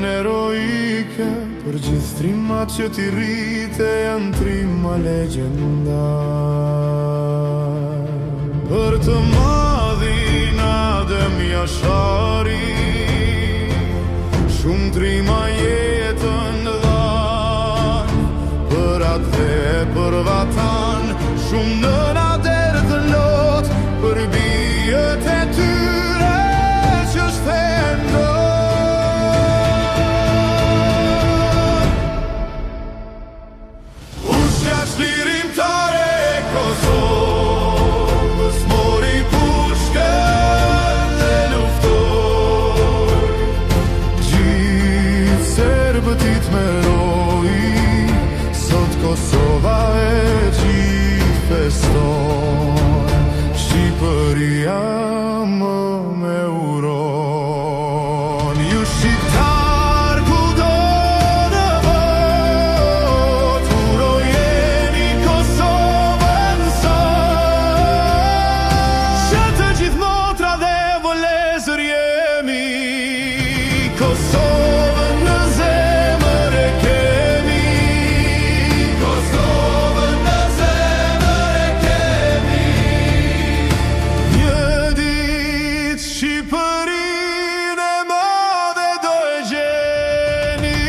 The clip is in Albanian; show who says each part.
Speaker 1: Jeton eroike, për gjithë trimat që ti rrite janë trima legjendar. Për të madhin Adem Jashari, shumë trima jetën dhan, për atë dhe për vatan, shumë nëna derë të lot, për bijët e tyre që shpendon. Lirimtare e Kosovës mori pushkën dhe luftoi, gjithë serbët i t'meroi, sot Kosova e gjithë feston, Shqipëria më me uron. Ju shqiptar kudo në botë, urojeni Kosovën sot, që të gjithë motra dhe vëllezër jemi, Kosovën në zemër e kemi, Kosovën në zemër e kemi. Një ditë Shqipërinë e madhe do e gjeni.